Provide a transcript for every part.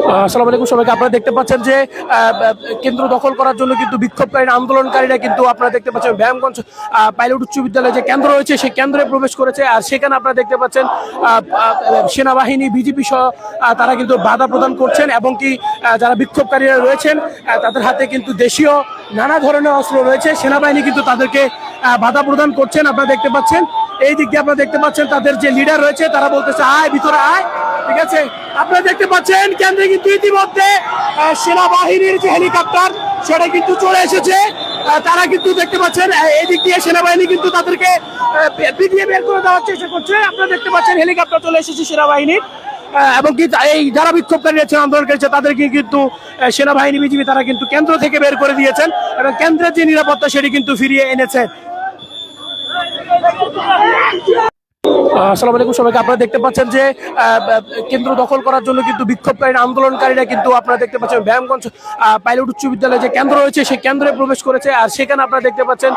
আসসালামু আলাইকুম সবাইকে। আপনারা দেখতে পাচ্ছেন যে কেন্দ্র দখল করার জন্য কিন্তু বিক্ষোভকারী আন্দোলনকারীরা কিন্তু আপনারা দেখতে পাচ্ছেন ব্যায়ামগঞ্জ পাইলট উচ্চ বিদ্যালয়ে যে কেন্দ্র রয়েছে সেই কেন্দ্রে প্রবেশ করেছে। আর সেখানে আপনারা দেখতে পাচ্ছেন সেনাবাহিনী বিজেপি সহ তারা কিন্তু বাধা প্রদান করছেন এবং কি যারা বিক্ষোভকারীরা রয়েছেন তাদের হাতে কিন্তু দেশীয় নানা ধরনের অস্ত্র রয়েছে। সেনাবাহিনী কিন্তু তাদেরকে বাধা প্রদান করছেন। আপনারা দেখতে পাচ্ছেন এই দিক দিয়ে আপনারা দেখতে পাচ্ছেন তাদের যে লিডার রয়েছে তারা বলতেছে আয় ভিতরে আয়। ঠিক আছে, আপনারা দেখতে পাচ্ছেন কেন্দ্রে কিন্তু ইতিমধ্যে সেনাবাহিনীর যে হেলিকপ্টার সেটা কিন্তু চলে এসেছে। তারা কিন্তু দেখতে পাচ্ছেন এই দিক দিয়ে সেনাবাহিনী কিন্তু তাদেরকে পিটিয়ে বের করে দেওয়ার চেষ্টা করছে। আপনারা দেখতে পাচ্ছেন হেলিকপ্টার চলে এসেছে সেনাবাহিনীর এবং কি এই যারা বিক্ষোভকারী আছেন আন্দোলন করেছে তাদেরকে কিন্তু সেনাবাহিনী বিজিবি তারা কিন্তু কেন্দ্র থেকে বের করে দিয়েছেন এবং কেন্দ্রের যে নিরাপত্তা সেটি কিন্তু ফিরিয়ে এনেছে। আসসালামু আলাইকুম সবাইকে। আপনারা দেখতে পাচ্ছেন যে কেন্দ্র দখল করার জন্য কিন্তু বিক্ষোভকারী আন্দোলনকারীরা কিন্তু আপনারা দেখতে পাচ্ছেন ব্যায়ামগঞ্জ পাইলট উচ্চ বিদ্যালয়ে যে কেন্দ্র রয়েছে সেই কেন্দ্রে প্রবেশ করেছে। আর সেখানে আপনারা দেখতে পাচ্ছেন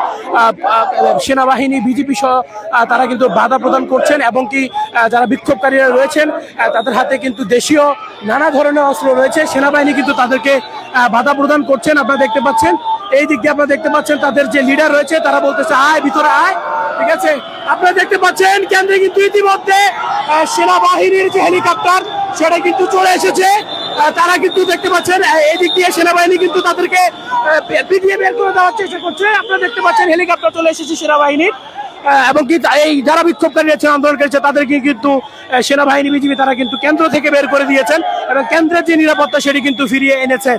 সেনাবাহিনী বিজেপি সহ তারা কিন্তু বাধা প্রদান করছেন এবং কি যারা বিক্ষোভকারীরা রয়েছেন তাদের হাতে কিন্তু দেশীয় নানা ধরনের অস্ত্র রয়েছে। সেনাবাহিনী কিন্তু তাদেরকে বাধা প্রদান করছেন। আপনারা দেখতে পাচ্ছেন এই দিক দিয়ে আপনারা দেখতে পাচ্ছেন তাদের যে লিডার রয়েছে তারা বলতেছে আয় ভিতরে আয়। ঠিক আছে, আপনারা দেখতে পাচ্ছেন কেন্দ্রে কিন্তু ইতিমধ্যে সেনাবাহিনীর যে হেলিকপ্টার সেটা কিন্তু চলে এসেছে। তারা কিন্তু দেখতে পাচ্ছেন এই দিক দিয়ে সেনাবাহিনী কিন্তু তাদেরকে পিটিয়ে বের করে দেওয়ার চেষ্টা করছে। আপনারা দেখতে পাচ্ছেন হেলিকপ্টার চলে এসেছে সেনাবাহিনীর এবং কি এই যারা বিক্ষোভকারী আছেন আন্দোলন করেছে তাদেরকে কিন্তু সেনাবাহিনী বিজিবি তারা কিন্তু কেন্দ্র থেকে বের করে দিয়েছেন এবং কেন্দ্রের যে নিরাপত্তা সেটি কিন্তু ফিরিয়ে এনেছে।